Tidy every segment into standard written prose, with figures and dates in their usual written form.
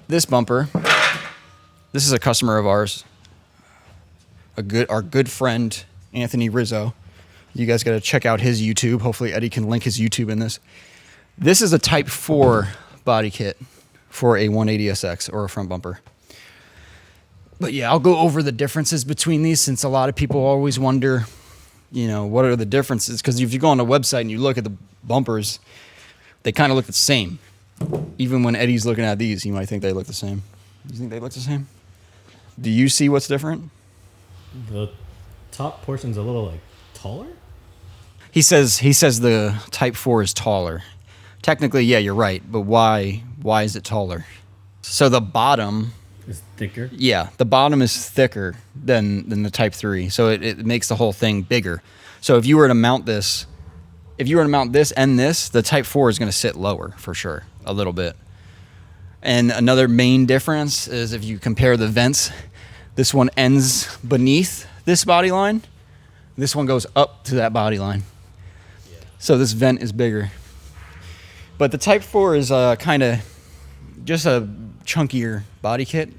this bumper, this is a customer of ours, our good friend, Anthony Rizzo. You guys got to check out his YouTube. Hopefully Eddie can link his YouTube in this. This is a Type 4 body kit for a 180SX or a front bumper. But yeah, I'll go over the differences between these since a lot of people always wonder, what are the differences? Because if you go on a website and you look at the bumpers, they kind of look the same. Even when Eddie's looking at these, you might think they look the same. You think they look the same? Do you see what's different? The top portion's a little taller. He says the Type 4 is taller. Technically, yeah, you're right. But why? Why is it taller? So the bottom is thicker. Yeah, the bottom is thicker than the Type 3. So it makes the whole thing bigger. So if you were to mount this, and this, the Type 4 is going to sit lower for sure, a little bit. And another main difference is if you compare the vents, this one ends beneath this body line. This one goes up to that body line. Yeah. So this vent is bigger. But the Type 4 is kind of just a chunkier body kit.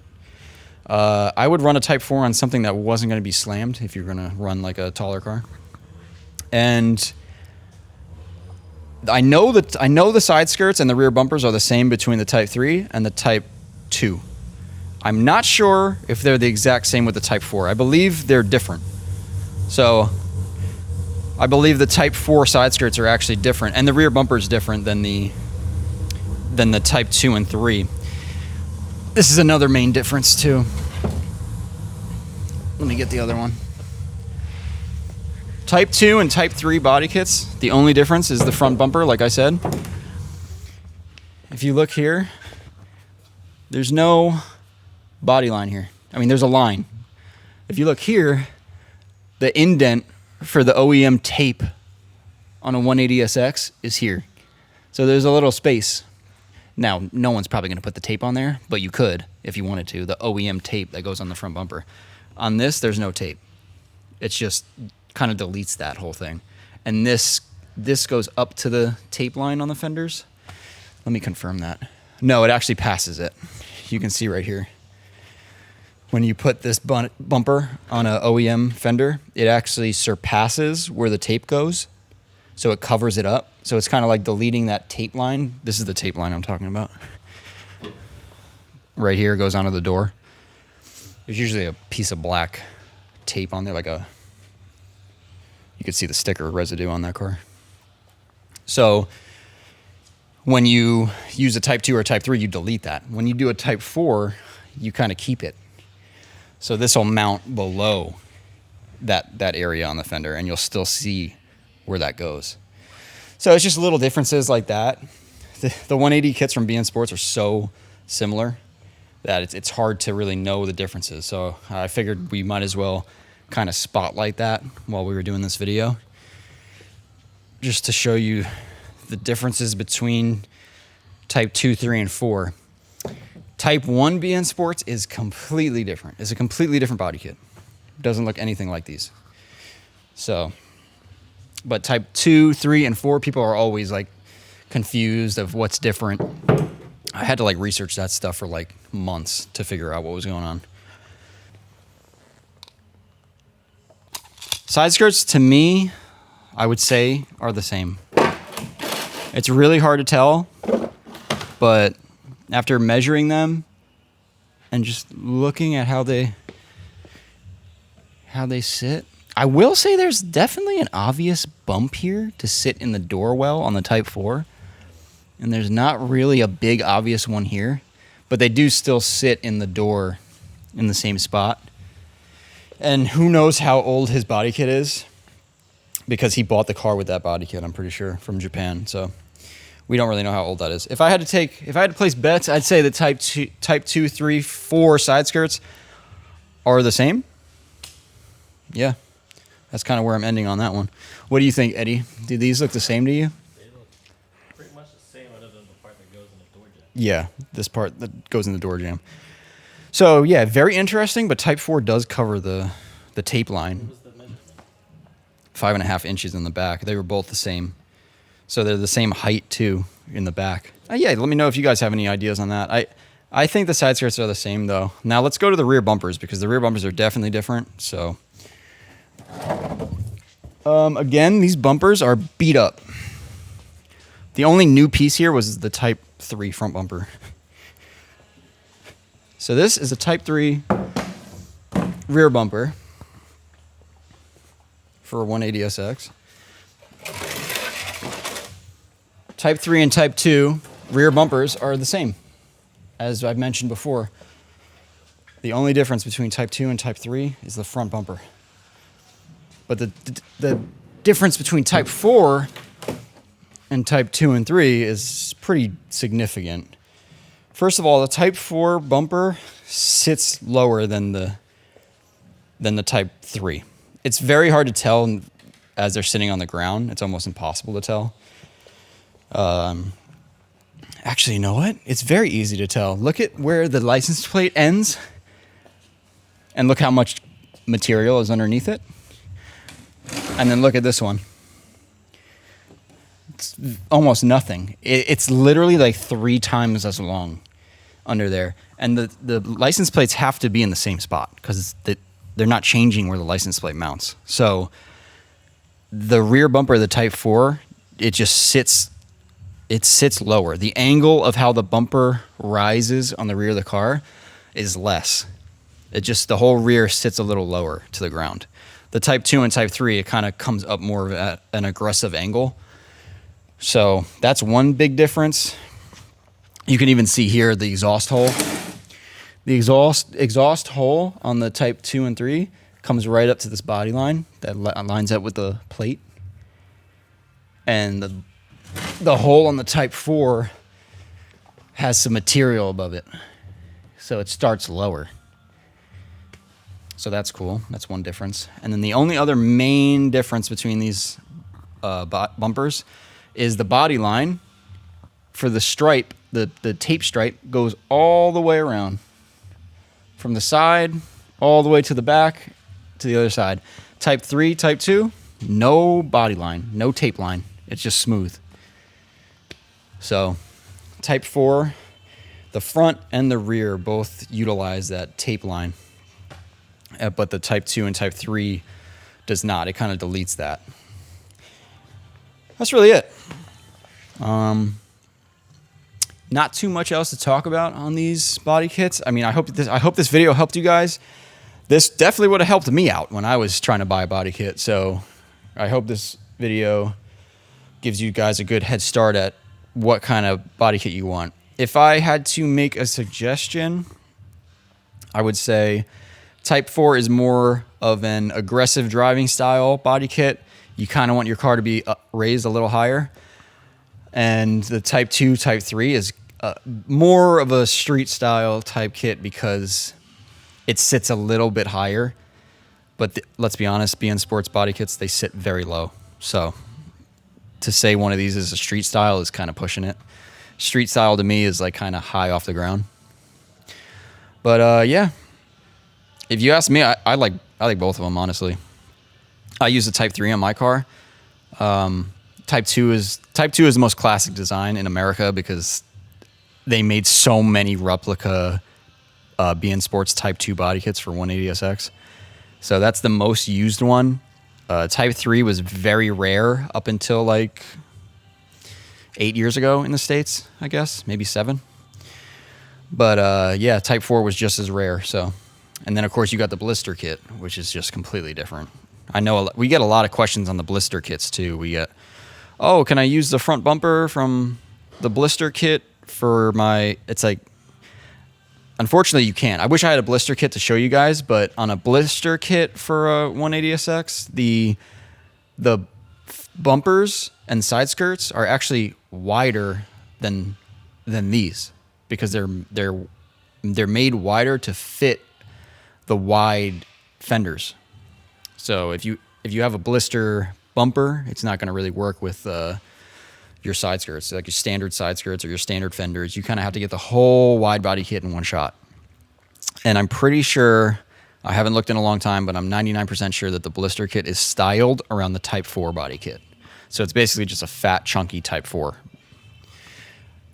I would run a Type 4 on something that wasn't going to be slammed if you're going to run like a taller car. And I know the side skirts and the rear bumpers are the same between the Type 3 and the Type 2. I'm not sure if they're the exact same with the Type 4. I believe they're different. So I believe the Type 4 side skirts are actually different, and the rear bumper is different than the Type 2 and 3. This is another main difference too. Let me get the other one. Type 2 and Type 3 body kits, the only difference is the front bumper, like I said. If you look here, there's no body line here. I mean, there's a line. If you look here, the indent for the OEM tape on a 180SX is here. So there's a little space. Now, no one's probably going to put the tape on there, but you could if you wanted to, the OEM tape that goes on the front bumper. On this, there's no tape. It's just kind of deletes that whole thing. And this goes up to the tape line on the fenders. Let me confirm that. No, it actually passes it. You can see right here. When you put this bumper on an OEM fender, it actually surpasses where the tape goes. So it covers it up. So it's kind of like deleting that tape line. This is the tape line I'm talking about. Right here, it goes onto the door. There's usually a piece of black tape on there, you could see the sticker residue on that car. So when you use a Type 2 or Type 3, you delete that. When you do a Type 4, you kind of keep it. So this will mount below that area on the fender, and you'll still see where that goes. So it's just little differences like that. The 180 kits from BN Sports are so similar that it's hard to really know the differences. So I figured we might as well kind of spotlight that while we were doing this video, just to show you the differences between Type 2, 3, and 4. Type 1 BN Sports is completely different. It's a completely different body kit. It doesn't look anything like these. So, but Type 2, 3, and 4, people are always confused of what's different. I had to research that stuff for months to figure out what was going on. Side skirts, to me, I would say, are the same. It's really hard to tell, but after measuring them and just looking at how they sit, I will say there's definitely an obvious bump here to sit in the door well on the Type 4, and there's not really a big obvious one here, but they do still sit in the door in the same spot. And who knows how old his body kit is, because he bought the car with that body kit, I'm pretty sure, from Japan. So we don't really know how old that is. If I had to place bets, I'd say the Type 2, 3, 4 side skirts are the same. Yeah, that's kind of where I'm ending on that one. What do you think, Eddie? Do these look the same to you? They look pretty much the same, other than the part that goes in the door jam. Yeah, this part that goes in the door jam. So, yeah, very interesting, but Type 4 does cover the tape line. What was the measurement? 5.5 inches in the back. They were both the same. So they're the same height, too, in the back. Yeah, let me know if you guys have any ideas on that. I think the side skirts are the same though. Now let's go to the rear bumpers because the rear bumpers are definitely different. So, again, these bumpers are beat up. The only new piece here was the Type 3 front bumper. So this is a Type 3 rear bumper for a 180SX. Type 3 and Type 2 rear bumpers are the same, as I've mentioned before. The only difference between Type 2 and Type 3 is the front bumper. But the difference between Type 4 and Type 2 and 3 is pretty significant. First of all, the Type 4 bumper sits lower than the Type 3. It's very hard to tell as they're sitting on the ground. It's almost impossible to tell. Actually, you know what? It's very easy to tell. Look at where the license plate ends and look how much material is underneath it. And then look at this one. It's almost nothing. It's literally like 3 times as long under there. And the license plates have to be in the same spot because they're not changing where the license plate mounts. So the rear bumper, the Type 4, it just sits lower. The angle of how the bumper rises on the rear of the car is less. The whole rear sits a little lower to the ground. The Type 2 and Type 3, it kind of comes up more at an aggressive angle. So that's one big difference. You can even see here the exhaust hole. The exhaust hole on the Type 2 and 3 comes right up to this body line that lines up with the plate. And the hole on the Type 4 has some material above it. So it starts lower. So that's cool. That's one difference. And then the only other main difference between these bumpers is the body line for the stripe. The tape stripe goes all the way around. From the side, all the way to the back, to the other side. Type 3, Type 2, no body line, no tape line. It's just smooth. So, Type 4, the front and the rear both utilize that tape line. But the Type 2 and Type 3 does not. It kind of deletes that. That's really it. Not too much else to talk about on these body kits. I mean, I hope this video helped you guys. This definitely would have helped me out when I was trying to buy a body kit. So I hope this video gives you guys a good head start at what kind of body kit you want. If I had to make a suggestion, I would say Type 4 is more of an aggressive driving style body kit. You kind of want your car to be raised a little higher. And the Type 2, Type 3 is more of a street style type kit because it sits a little bit higher. But let's be honest, BN Sports body kits, they sit very low. So to say one of these is a street style is kind of pushing it. Street style to me is like kind of high off the ground. But yeah, if you ask me, I like both of them, honestly. I use the Type 3 on my car. Type 2 is the most classic design in America because they made so many replica BN Sports Type 2 body kits for 180SX. So that's the most used one. Type 3 was very rare up until like 8 years ago in the States, I guess, maybe 7. But yeah, Type 4 was just as rare. So, and then of course you got the blister kit, which is just completely different. I know we get a lot of questions on the blister kits too. We get, oh, can I use the front bumper from the blister kit for my, it's like, unfortunately you can't. I wish I had a blister kit to show you guys, but on a blister kit for a 180SX, the bumpers and side skirts are actually wider than these because they're made wider to fit the wide fenders. So if you have a blister bumper, it's not going to really work with your side skirts, like your standard side skirts or your standard fenders. You kind of have to get the whole wide body kit in one shot. And I'm pretty sure, I haven't looked in a long time, but I'm 99% sure that the blister kit is styled around the Type 4 body kit. So it's basically just a fat, chunky Type 4.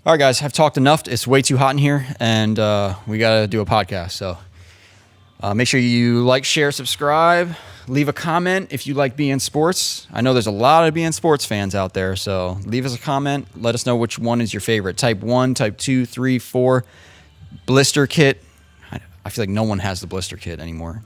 All right, guys, I've talked enough. It's way too hot in here, and we got to do a podcast. So make sure you like, share, subscribe. Leave a comment if you like BN Sports. I know there's a lot of BN Sports fans out there, so leave us a comment. Let us know which one is your favorite. Type 1, Type 2, 3, 4, blister kit. I feel like no one has the blister kit anymore.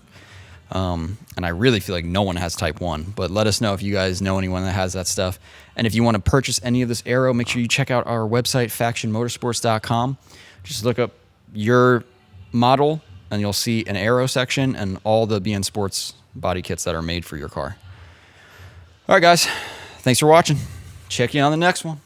And I really feel like no one has Type 1. But let us know if you guys know anyone that has that stuff. And if you want to purchase any of this aero, make sure you check out our website, factionmotorsports.com. Just look up your model, and you'll see an aero section and all the BN Sports body kits that are made for your car. All right, guys. Thanks for watching. Check you on the next one.